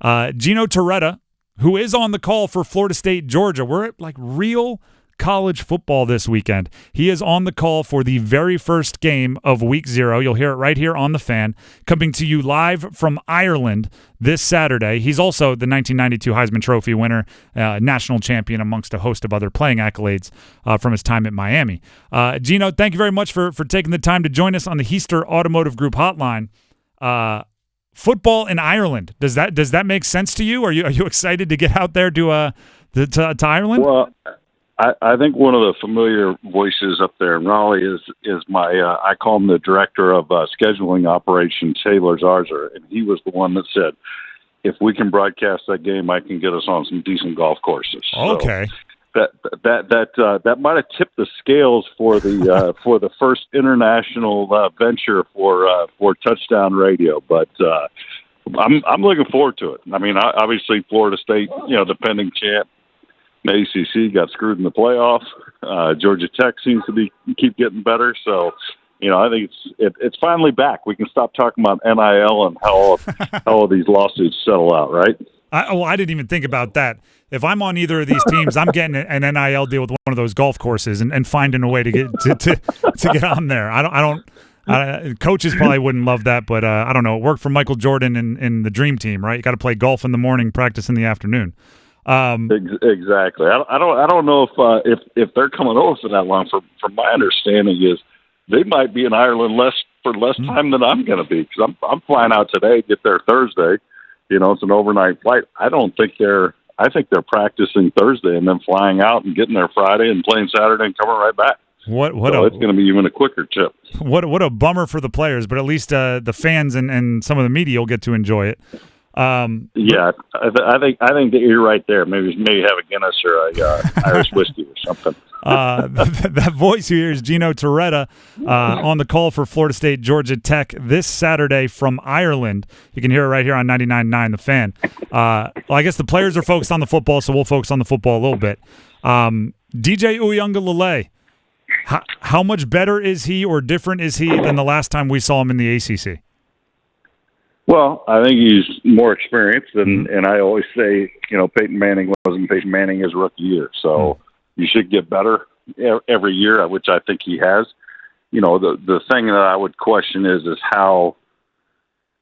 Gino Torretta, who is on the call for Florida State, Georgia. We're at like real college football this weekend. He is on the call for the very first game of Week 0. You'll hear it right here on The Fan, coming to you live from Ireland this Saturday. He's also the 1992 Heisman Trophy winner, national champion, amongst a host of other playing accolades from his time at Miami. Gino, thank you very much for taking the time to join us on the Heister Automotive Group hotline. Football in Ireland, does that make sense to you? Are you excited to get out there to Ireland? Well, I think one of the familiar voices up there in Raleigh is my I call him the director of scheduling operations, Taylor Zarzer, and he was the one that said, if we can broadcast that game, I can get us on some decent golf courses. Okay. So that might have tipped the scales for the first international venture for touchdown radio, but I'm looking forward to it. I mean, obviously Florida State, defending champ. The ACC got screwed in the playoffs. Georgia Tech seems to keep getting better. So, I think it's finally back. We can stop talking about NIL and how all these lawsuits settle out, right? I didn't even think about that. If I'm on either of these teams, I'm getting an NIL deal with one of those golf courses and finding a way to get to get on there. Coaches probably wouldn't love that, but I don't know. It worked for Michael Jordan in the Dream Team, right? You got to play golf in the morning, practice in the afternoon. Exactly. I don't know if they're coming over for that long. From my understanding is they might be in Ireland for less time than I'm going to be, because I'm flying out today, get there Thursday. It's an overnight flight. I think they're practicing Thursday and then flying out and getting there Friday and playing Saturday and coming right back. It's going to be even a quicker trip. What a bummer for the players, but at least the fans and some of the media will get to enjoy it. I think that you're right there. Maybe have a Guinness or a Irish whiskey or something. That voice you hear is Gino Torretta on the call for Florida State, Georgia Tech this Saturday from Ireland. You can hear it right here on 99.9 The Fan. I guess the players are focused on the football, so we'll focus on the football a little bit. DJ Uiagalelei, how much better is he or different is he than the last time we saw him in the ACC? Well, I think he's more experienced, and I always say, Peyton Manning wasn't Peyton Manning his rookie year, so you should get better every year, which I think he has. The thing that I would question is how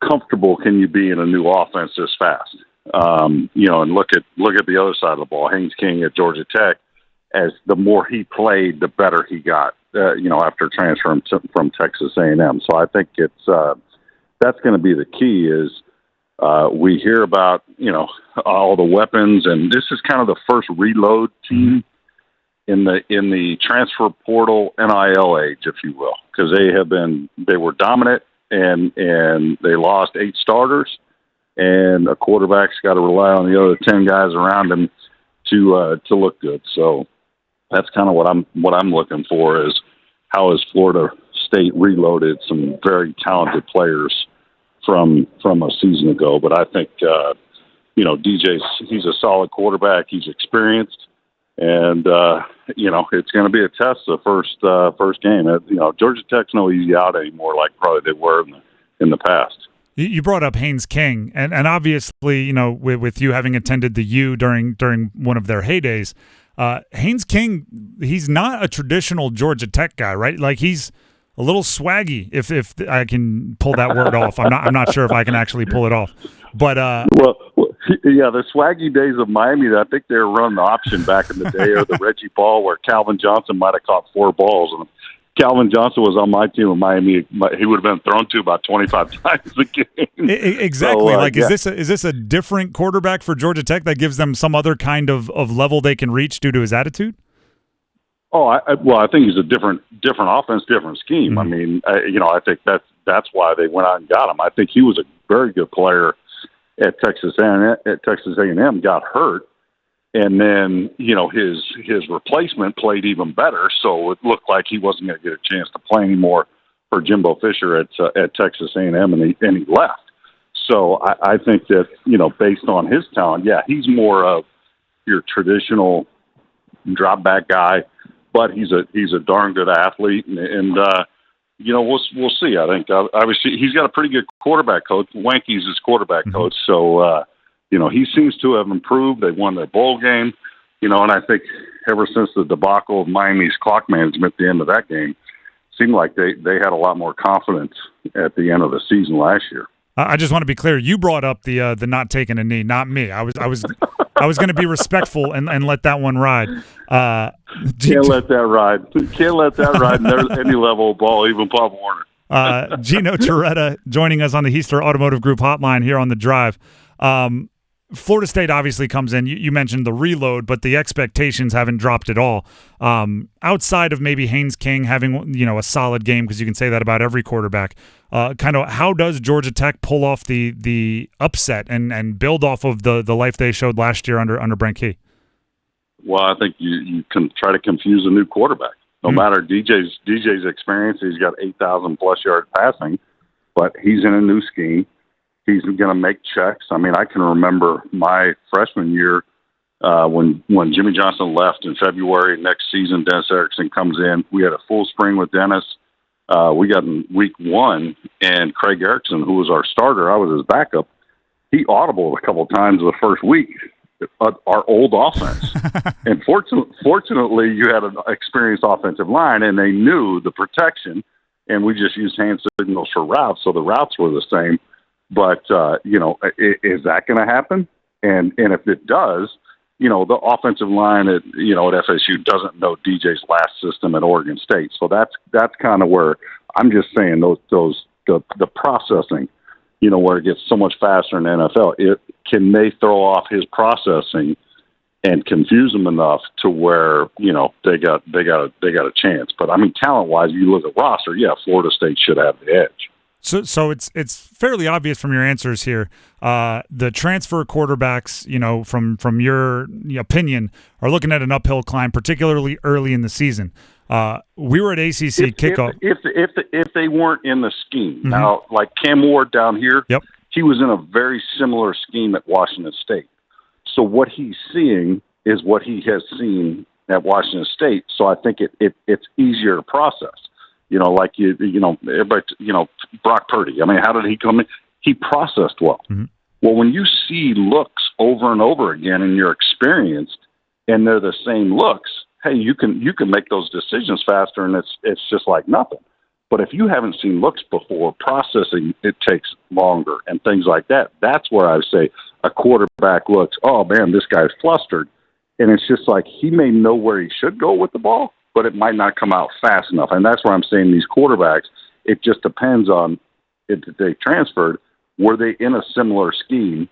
comfortable can you be in a new offense this fast? And look at the other side of the ball. Haynes King at Georgia Tech, as the more he played, the better he got. After transferring from Texas A&M, so I think that's going to be the key. Is we hear about all the weapons, and this is kind of the first reload team in the transfer portal NIL age, if you will, because they were dominant and they lost 8 starters, and a quarterback's got to rely on the other 10 guys around him to look good. So that's kind of what I'm looking for, is how has Florida State reloaded some very talented players from a season ago. But I think he's a solid quarterback. He's experienced, and it's going to be a test the first game. Georgia Tech's no easy out anymore, like probably they were in the past. You brought up Haynes King, and obviously, with you having attended the U during one of their heydays, Haynes King, he's not a traditional Georgia Tech guy, right? Like, he's a little swaggy, if I can pull that word off. I'm not sure if I can actually pull it off. But the swaggy days of Miami, I think they were running the option back in the day, or the Reggie Ball, where Calvin Johnson might have caught 4 balls. And if Calvin Johnson was on my team in Miami, he would have been thrown to about 25 times a game. Exactly. Is this a different quarterback for Georgia Tech that gives them some other kind of level they can reach due to his attitude? Oh, I think he's a different offense, different scheme. I mean, I think that's why they went out and got him. I think he was a very good player at Texas A&M, got hurt, and then his replacement played even better. So it looked like he wasn't going to get a chance to play anymore for Jimbo Fisher at Texas A&M, and he left. So I think that based on his talent, he's more of your traditional drop back guy. But he's a darn good athlete, and we'll see. I think obviously he's got a pretty good quarterback coach. Wanky's his quarterback coach, so he seems to have improved. They won their bowl game, and I think ever since the debacle of Miami's clock management at the end of that game, seemed like they had a lot more confidence at the end of the season last year. I just want to be clear. You brought up the not taking a knee, not me. I was going to be respectful and let that one ride. Can't let that ride. Can't let that ride in any level of ball, even Bob Warner. Gino Torretta joining us on the Heister Automotive Group hotline here on The Drive. Florida State obviously comes in. You mentioned the reload, but the expectations haven't dropped at all. Outside of maybe Haynes King having a solid game, because you can say that about every quarterback. Kind of how does Georgia Tech pull off the upset and build off of the life they showed last year under Brent Key? Well, I think you can try to confuse a new quarterback. No matter DJ's experience, he's got 8,000 plus yard passing, but he's in a new scheme. He's going to make checks. I mean, I can remember my freshman year when Jimmy Johnson left in February. Next season, Dennis Erickson comes in. We had a full spring with Dennis. We got in week 1, and Craig Erickson, who was our starter, I was his backup, he audibled a couple of times the first week, our old offense. And fortunately, you had an experienced offensive line, and they knew the protection, and we just used hand signals for routes, so the routes were the same. But, is that going to happen? And if it does, the offensive line at FSU doesn't know DJ's last system at Oregon State. So that's kind of where I'm just saying the processing, where it gets so much faster in the NFL, can they throw off his processing and confuse them enough to where, they got a chance. But I mean, talent wise, you look at roster, Florida State should have the edge. So it's fairly obvious from your answers here. The transfer quarterbacks, from your opinion, are looking at an uphill climb, particularly early in the season. We were at ACC kickoff. If they weren't in the scheme. Now, like Cam Ward down here, he was in a very similar scheme at Washington State. So what he's seeing is what he has seen at Washington State. So I think it's easier to process. Everybody, Brock Purdy. I mean, how did he come in? He processed well. Well, when you see looks over and over again and you're experienced and they're the same looks, hey, you can make those decisions faster, and it's just like nothing. But if you haven't seen looks before, processing, it takes longer and things like that. That's where I say a quarterback looks, oh, man, this guy's flustered. And it's just like he may know where he should go with the ball, but it might not come out fast enough. And that's where I'm saying these quarterbacks, it just depends on if they transferred. Were they in a similar scheme,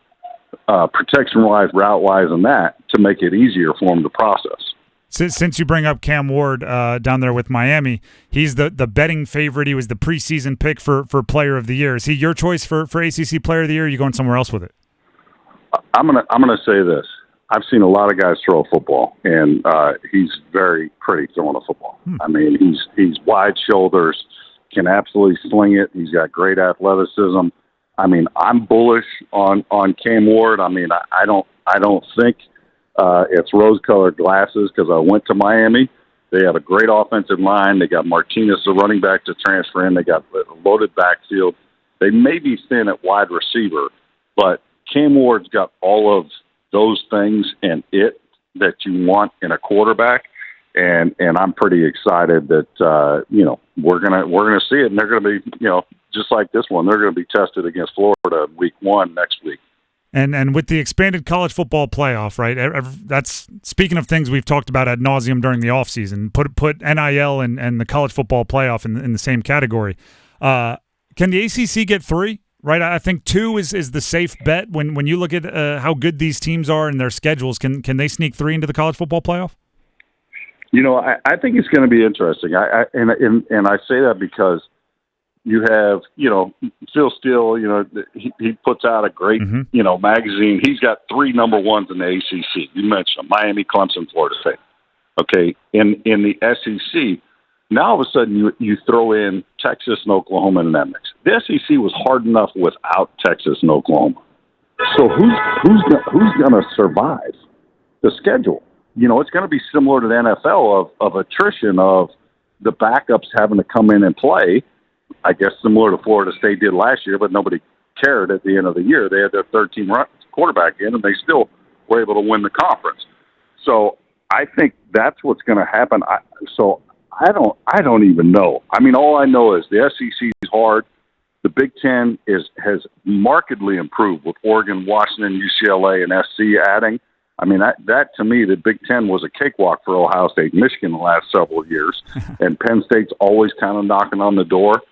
protection-wise, route-wise, and that, to make it easier for them to process? Since you bring up Cam Ward down there with Miami, he's the betting favorite. He was the preseason pick for Player of the Year. Is he your choice for ACC Player of the Year, or are you going somewhere else with it? I'm gonna say this. I've seen a lot of guys throw a football, and he's very pretty throwing a football. I mean, he's wide shoulders, can absolutely sling it. He's got great athleticism. I mean, I'm bullish on Cam Ward. I mean, I don't think it's rose-colored glasses, because I went to Miami. They have a great offensive line. They got Martinez, the running back, to transfer in. They got a loaded backfield. They may be thin at wide receiver, but Cam Ward's got all of those things and that you want in a quarterback, and I'm pretty excited that we're gonna see it, and they're gonna be just like this one, they're gonna be tested against Florida week 1 next week. And with the expanded college football playoff, right? That's speaking of things we've talked about ad nauseum during the offseason. Put NIL and the college football playoff in the same category. Can the ACC get 3? Right, I think 2 is the safe bet when you look at how good these teams are and their schedules. Can they sneak 3 into the college football playoff? I think it's going to be interesting. And I say that because you have Phil Steele. He puts out a great magazine. He's got 3 number 1s in the ACC. You mentioned Miami, Clemson, Florida State. Okay, in the SEC. Now, all of a sudden, you throw in Texas and Oklahoma in that mix. The SEC was hard enough without Texas and Oklahoma. So who's going to survive the schedule? It's going to be similar to the NFL of attrition, of the backups having to come in and play. I guess similar to Florida State did last year, but nobody cared at the end of the year. They had their 13 quarterback in, and they still were able to win the conference. So I think that's what's going to happen. I don't even know. I mean, all I know is the SEC is hard. The Big Ten has markedly improved with Oregon, Washington, UCLA, and SC adding. I mean, that to me, the Big Ten was a cakewalk for Ohio State and Michigan the last several years, and Penn State's always kind of knocking on the door.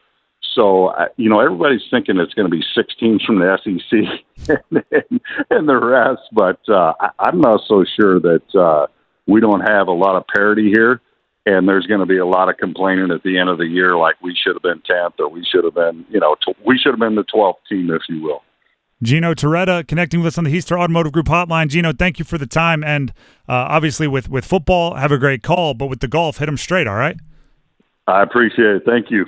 So, everybody's thinking it's going to be 6 teams from the SEC and the rest, but I'm not so sure that we don't have a lot of parity here, and there's going to be a lot of complaining at the end of the year like we should have been 10th or we should have been, we should have been the 12th team, if you will. Gino Torretta connecting with us on the Heister Automotive Group hotline. Gino, thank you for the time, and obviously with football, have a great call, but with the golf, hit them straight, all right? I appreciate it. Thank you.